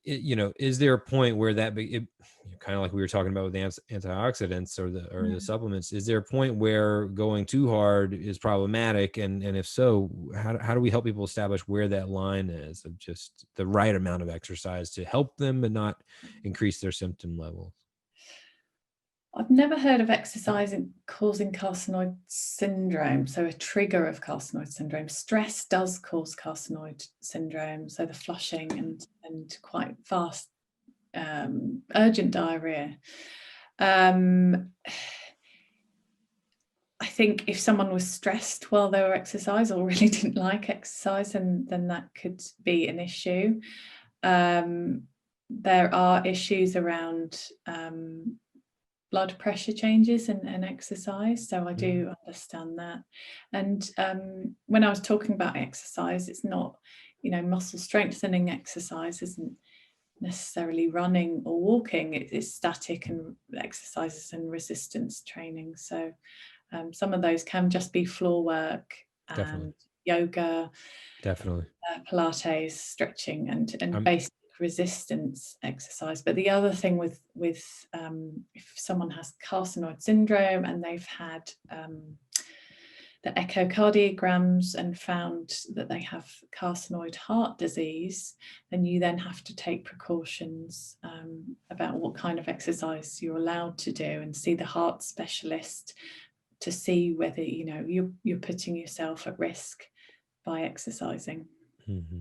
Speaker 1: is there a point where kind of like we were talking about with the antioxidants or the supplements, is there a point where going too hard is problematic? And if so, how do we help people establish where that line is of just the right amount of exercise to help them but not increase their symptom levels?
Speaker 2: I've never heard of exercise causing carcinoid syndrome, so a trigger of carcinoid syndrome. Stress does cause carcinoid syndrome, so the flushing and quite fast, urgent diarrhea. I think if someone was stressed while they were exercising or really didn't like exercise, then that could be an issue. There are issues around blood pressure changes and exercise, so I do understand that. And when I was talking about exercise, it's not, muscle strengthening exercise isn't necessarily running or walking. It's static and exercises and resistance training. So some of those can just be floor work and
Speaker 1: Definitely.
Speaker 2: yoga,
Speaker 1: Definitely.
Speaker 2: Pilates, stretching, and basic resistance exercise. But the other thing with if someone has carcinoid syndrome and they've had the echocardiograms and found that they have carcinoid heart disease, then you then have to take precautions about what kind of exercise you're allowed to do and see the heart specialist to see whether you're putting yourself at risk by exercising.
Speaker 1: Mm-hmm.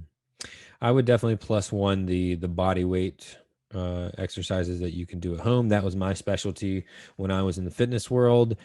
Speaker 1: I would definitely +1 the body weight exercises that you can do at home. That was my specialty when I was in the fitness world.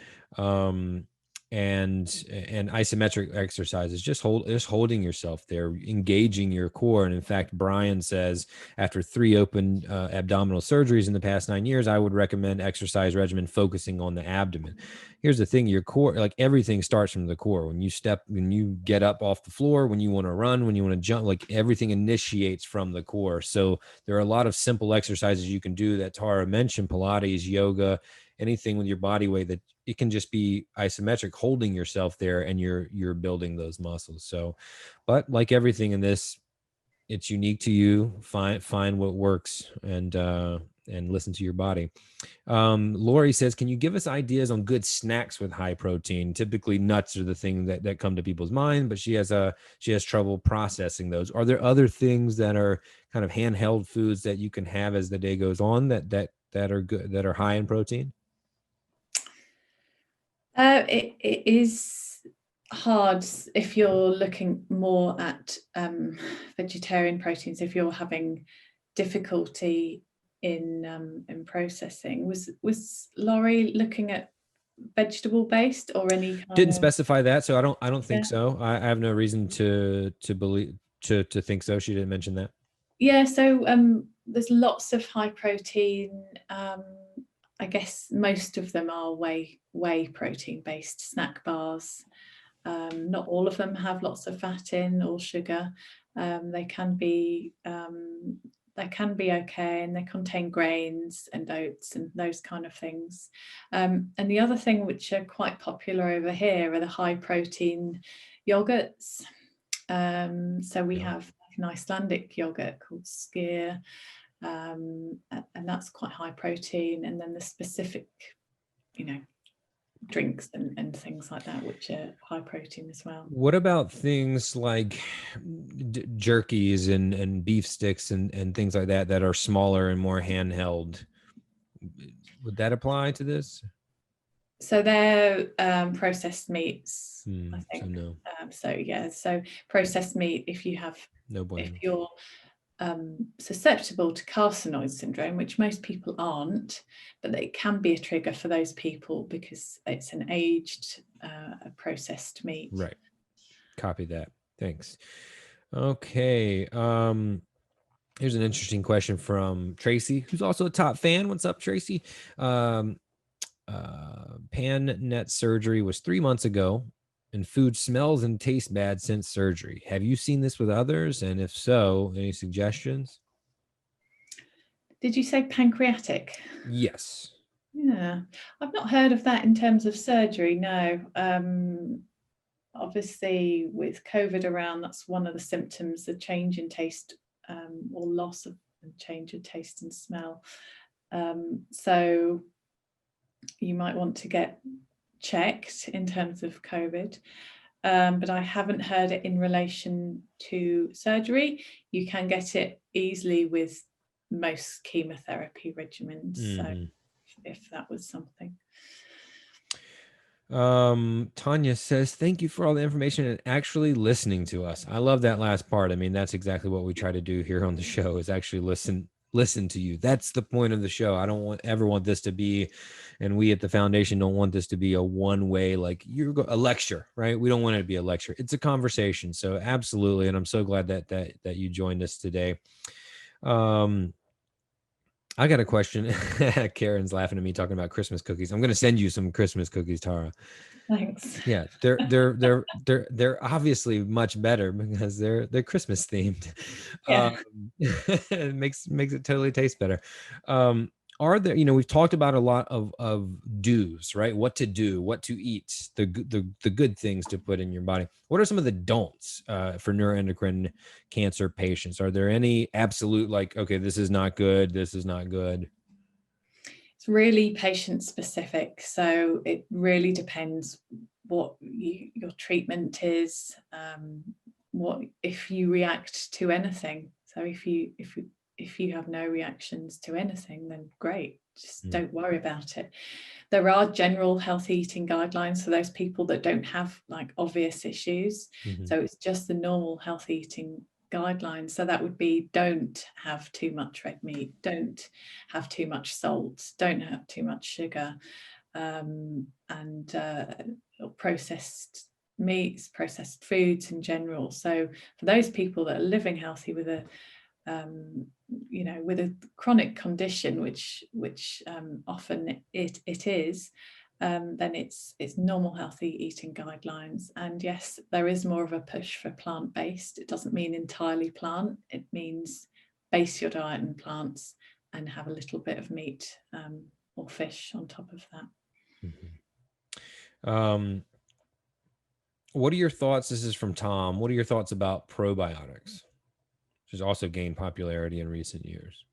Speaker 1: And isometric exercises, just holding yourself there, engaging your core. And in fact, Brian says after 3 open abdominal surgeries in the past 9 years, I would recommend exercise regimen focusing on the abdomen. Here's the thing, your core, like everything starts from the core. When you get up off the floor, when you want to run, when you want to jump, like everything initiates from the core. So there are a lot of simple exercises you can do that Tara mentioned: Pilates, yoga, anything with your body weight, that it can just be isometric, holding yourself there, and you're building those muscles. So, but like everything in this, it's unique to you. Find what works, and listen to your body. Lori says, can you give us ideas on good snacks with high protein? Typically nuts are the thing that come to people's mind, but she has trouble processing those. Are there other things that are kind of handheld foods that you can have as the day goes on that are good, that are high in protein?
Speaker 2: It is hard if you're looking more at vegetarian proteins, if you're having difficulty in processing. Was Laurie looking at vegetable based or any kind
Speaker 1: Didn't
Speaker 2: of...
Speaker 1: specify that, so I don't think
Speaker 2: Yeah.
Speaker 1: so. I have no reason to believe to think so. She didn't mention that.
Speaker 2: Yeah, so there's lots of high protein. I guess most of them are whey protein based snack bars. Not all of them have lots of fat in or sugar. They can be okay, and they contain grains and oats and those kind of things. And the other thing which are quite popular over here are the high protein yogurts. So we have an Icelandic yogurt called skyr, and that's quite high protein. And then the specific, drinks and things like that, which are high protein as well.
Speaker 1: What about things like jerkies and beef sticks and things like that are smaller and more handheld? Would that apply to this?
Speaker 2: So they're processed meats, I think.
Speaker 1: So no.
Speaker 2: So processed meat, if you're susceptible to carcinoid syndrome, which most people aren't, but it can be a trigger for those people because it's an aged processed meat.
Speaker 1: Right. Copy that. Thanks. Okay. Here's an interesting question from Tracy, who's also a top fan. What's up, Tracy? Pan net surgery was 3 months ago. and food smells and tastes bad since surgery. Have you seen this with others? And if so, any suggestions?
Speaker 2: Did you say pancreatic?
Speaker 1: Yes.
Speaker 2: Yeah, I've not heard of that in terms of surgery, no. Obviously, with COVID around, that's one of the symptoms, the change in taste or loss of change of taste and smell. So you might want to get checked in terms of COVID. But I haven't heard it in relation to surgery. You can get it easily with most chemotherapy regimens. So if that was something.
Speaker 1: Tanya says, thank you for all the information and actually listening to us. I love that last part. I mean, that's exactly what we try to do here on the show, is actually listen to you. That's the point of the show. I don't ever want this to be, and we at the foundation don't want this to be a one-way, like a lecture, right? We don't want it to be a lecture. It's a conversation. So absolutely. And I'm so glad that you joined us today. I got a question. Karen's laughing at me talking about Christmas cookies. I'm going to send you some Christmas cookies, Tara.
Speaker 2: Thanks.
Speaker 1: Yeah, they're obviously much better because they're Christmas themed.
Speaker 2: Yeah.
Speaker 1: It makes it totally taste better. Are there, we've talked about a lot of do's, right? What to do, what to eat, the good things to put in your body. What are some of the don'ts for neuroendocrine cancer patients? Are there any absolute, like, okay, this is not good, this is not good?
Speaker 2: It's really patient specific. So it really depends what your treatment is, what if you react to anything. So if you have no reactions to anything, then great, just don't worry about it. There are general healthy eating guidelines for those people that don't have like obvious issues. So it's just the normal healthy eating guidelines. So that would be, don't have too much red meat, don't have too much salt, don't have too much sugar, and processed meats, processed foods in general. So for those people that are living healthy with a with a chronic condition, which often it is, then it's normal healthy eating guidelines. And yes, there is more of a push for plant-based. It doesn't mean entirely plant. It means base your diet in plants and have a little bit of meat or fish on top of that.
Speaker 1: What are your thoughts? This is from Tom. What are your thoughts about probiotics, which has also gained popularity in recent years?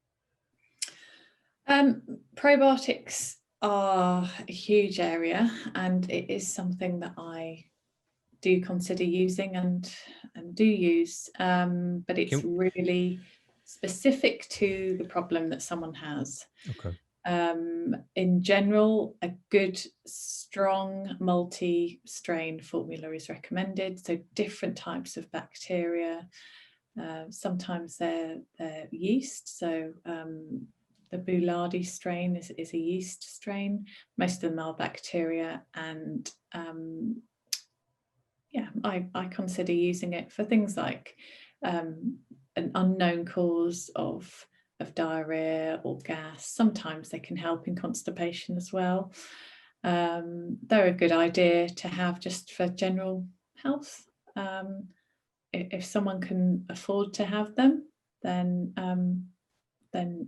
Speaker 2: Probiotics are a huge area, and it is something that I do consider using and do use, but it's really specific to the problem that someone has.
Speaker 1: Okay.
Speaker 2: In general, a good strong multi-strain formula is recommended. So different types of bacteria. Sometimes they're yeast. So the Boulardi strain is a yeast strain. Most of them are bacteria, and I consider using it for things like an unknown cause of diarrhea or gas. Sometimes they can help in constipation as well. They're a good idea to have just for general health. If someone can afford to have them, then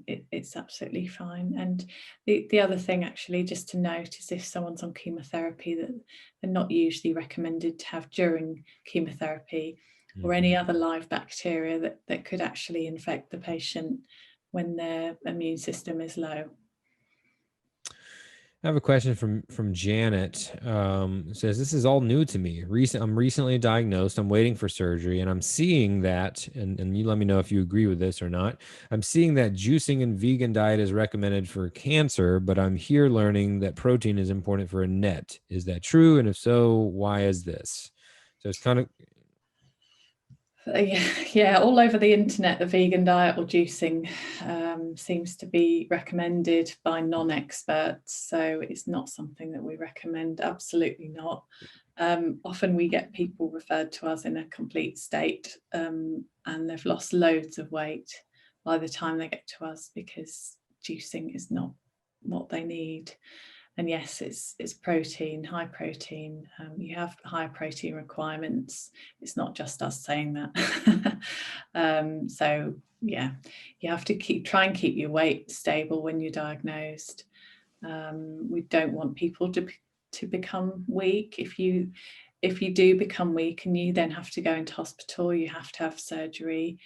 Speaker 2: it's absolutely fine. And the other thing actually just to note is if someone's on chemotherapy, that they're not usually recommended to have during chemotherapy or any other live bacteria that could actually infect the patient when their immune system is low.
Speaker 1: I have a question from Janet. It says, this is all new to me. I'm recently diagnosed. I'm waiting for surgery, and I'm seeing that, and you let me know if you agree with this or not. I'm seeing that juicing and vegan diet is recommended for cancer, but I'm here learning that protein is important for a NET. Is that true? And if so, why is this? So it's kind of...
Speaker 2: Yeah, all over the internet, the vegan diet or juicing seems to be recommended by non-experts. So it's not something that we recommend, absolutely not. Often we get people referred to us in a complete state and they've lost loads of weight by the time they get to us because juicing is not what they need. And yes, it's protein, high protein. You have higher protein requirements. It's not just us saying that. So yeah, you have to try and keep your weight stable when you're diagnosed. We don't want people to become weak. If you do become weak and you then have to go into hospital, you have to have surgery.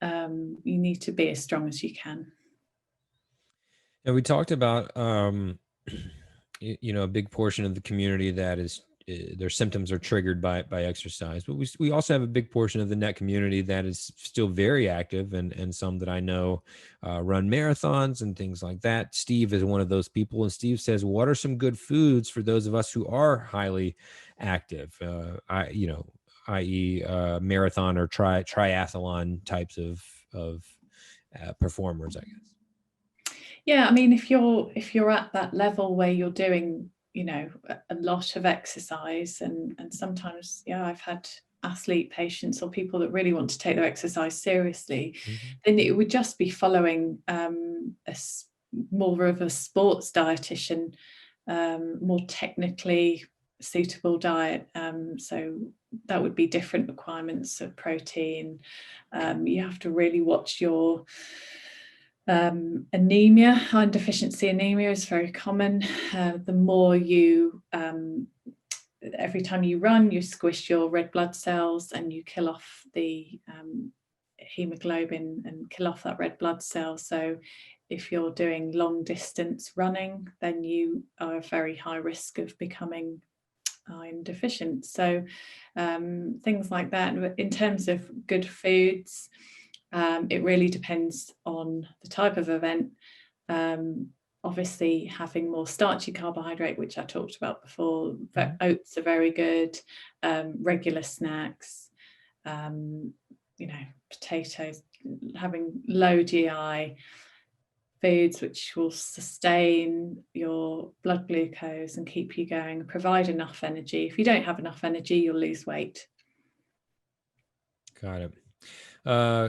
Speaker 2: You need to be as strong as you can.
Speaker 1: And we talked about, a big portion of the community that is their symptoms are triggered by exercise, but we also have a big portion of the net community that is still very active, and some that I know run marathons and things like that. Steve is one of those people, and Steve says, what are some good foods for those of us who are highly active, i.e. Marathon or triathlon types of performers, I guess?
Speaker 2: Yeah, I mean, if you're at that level where you're doing, a lot of exercise, and sometimes, yeah, I've had athlete patients or people that really want to take their exercise seriously, then it would just be following more of a sports dietitian, more technically suitable diet. So that would be different requirements of protein. You have to really watch your anemia. Iron deficiency anemia is very common. The more you, every time you run, you squish your red blood cells and you kill off the hemoglobin and kill off that red blood cell. So if you're doing long distance running, then you are a very high risk of becoming iron deficient. So things like that. In terms of good foods, it really depends on the type of event. Obviously, having more starchy carbohydrate, which I talked about before, oats are very good. Regular snacks, potatoes, having low GI foods which will sustain your blood glucose and keep you going, provide enough energy. If you don't have enough energy, you'll lose weight.
Speaker 1: Got it.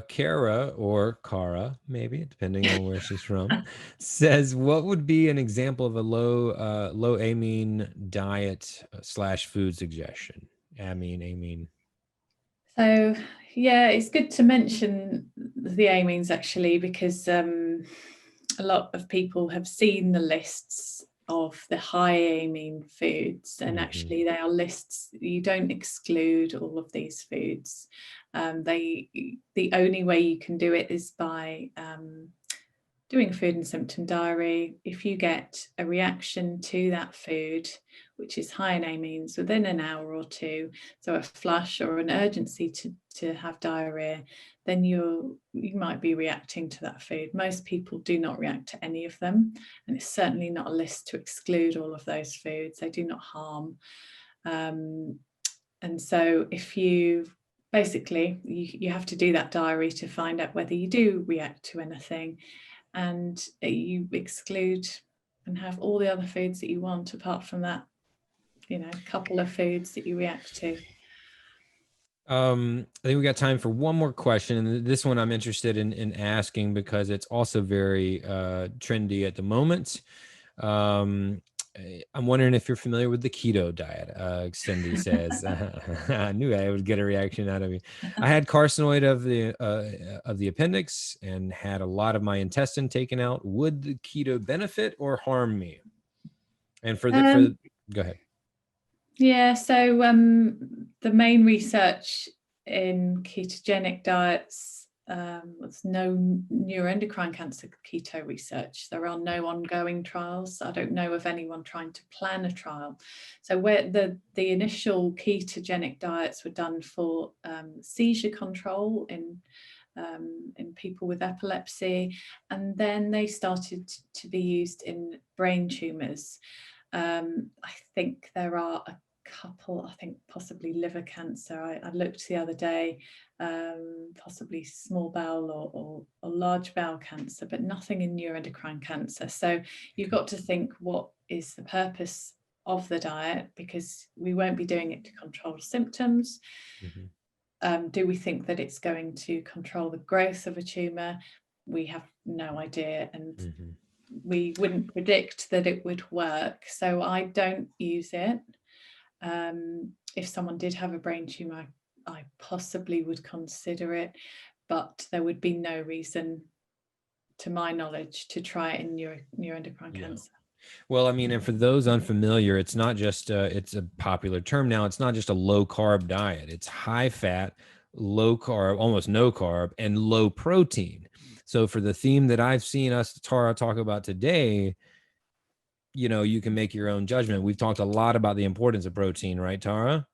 Speaker 1: Kara, or Kara, maybe, depending on where she's from, says, what would be an example of a low amine diet / food suggestion? Amine.
Speaker 2: So yeah, it's good to mention the amines actually, because a lot of people have seen the lists of the high amine foods, and actually they are lists. You don't exclude all of these foods. The only way you can do it is by doing a food and symptom diary. If you get a reaction to that food which is high in amines within an hour or two, so a flush or an urgency to have diarrhea, then you might be reacting to that food. Most people do not react to any of them, and it's certainly not a list to exclude all of those foods. They do not harm. And so if you basically, you have to do that diary to find out whether you do react to anything, and you exclude and have all the other foods that you want apart from that, couple of foods that you react to.
Speaker 1: I think we got time for one more question, and this one I'm interested in asking because it's also very trendy at the moment. I'm wondering if you're familiar with the keto diet. Cindy says, I knew I would get a reaction out of you. I had carcinoid of the appendix and had a lot of my intestine taken out. Would the keto benefit or harm me? And go ahead.
Speaker 2: Yeah, so the main research in ketogenic diets was no neuroendocrine cancer keto research. There are no ongoing trials. I don't know of anyone trying to plan a trial. So where the initial ketogenic diets were done for seizure control in people with epilepsy, and then they started to be used in brain tumors. I think there are a couple, I think possibly liver cancer. I looked the other day, possibly small bowel or large bowel cancer, but nothing in neuroendocrine cancer. So you've got to think, what is the purpose of the diet? Because we won't be doing it to control symptoms. Do we think that it's going to control the growth of a tumor? We have no idea. And we wouldn't predict that it would work. So I don't use it. If someone did have a brain tumor, I possibly would consider it, but there would be no reason, to my knowledge, to try it in neuroendocrine cancer.
Speaker 1: Well, I mean, and for those unfamiliar, it's not just, it's a popular term now. It's not just a low carb diet. It's high fat, low carb, almost no carb, and low protein. So for the theme that I've seen us, Tara, talk about today, you know, you can make your own judgment. We've talked a lot about the importance of protein, right, Tara?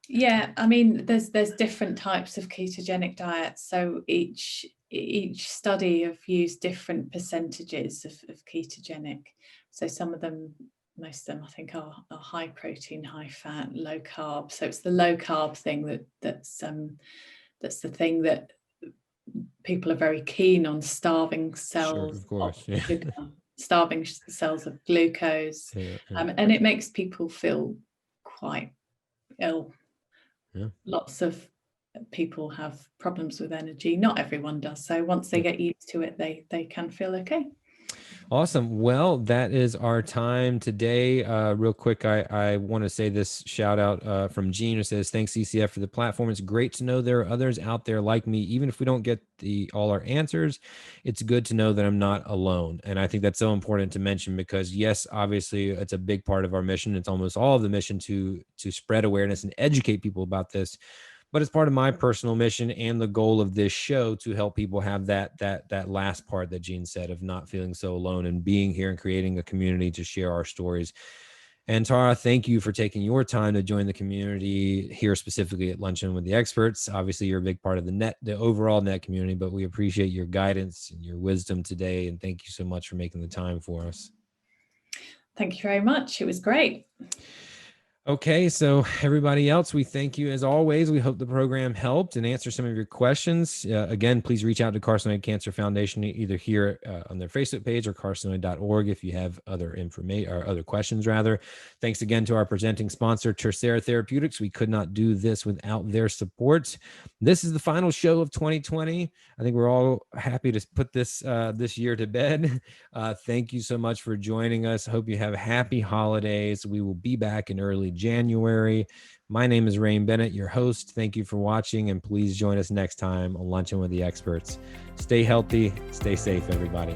Speaker 2: Yeah, I mean, there's different types of ketogenic diets. So each study have used different percentages of ketogenic. So some of them, most of them, I think, are high protein, high fat, low carb. So it's the low carb thing that's the thing that people are very keen on, starving cells,
Speaker 1: of course,
Speaker 2: of sugar, starving cells of glucose, and it makes people feel quite ill. Lots of people have problems with energy. Not everyone does. So once they get used to it, they can feel okay.
Speaker 1: Awesome. Well, that is our time today. Real quick, I want to say this shout out from Gene, who says, thanks CCF for the platform. It's great to know there are others out there like me. Even if we don't get all our answers, it's good to know that I'm not alone. And I think that's so important to mention, because yes, obviously it's a big part of our mission. It's almost all of the mission to spread awareness and educate people about this. But it's part of my personal mission and the goal of this show to help people have that last part that Gene said, of not feeling so alone and being here and creating a community to share our stories. And Tara, thank you for taking your time to join the community here, specifically at Luncheon with the Experts. Obviously, you're a big part of the overall net community, but we appreciate your guidance and your wisdom today. And thank you so much for making the time for us.
Speaker 2: Thank you very much. It was great.
Speaker 1: Okay, so everybody else, we thank you as always. We hope the program helped and answered some of your questions. Again, please reach out to Carcinoid Cancer Foundation, either here on their Facebook page or carcinoid.org, if you have other information or other questions, rather. Thanks again to our presenting sponsor, Tercera Therapeutics. We could not do this without their support. This is the final show of 2020. I think we're all happy to put this year to bed. Thank you so much for joining us. I hope you have happy holidays. We will be back in early January. My name is Rain Bennett, your host. Thank you for watching, and please join us next time on Luncheon with the Experts. Stay healthy, stay safe, everybody.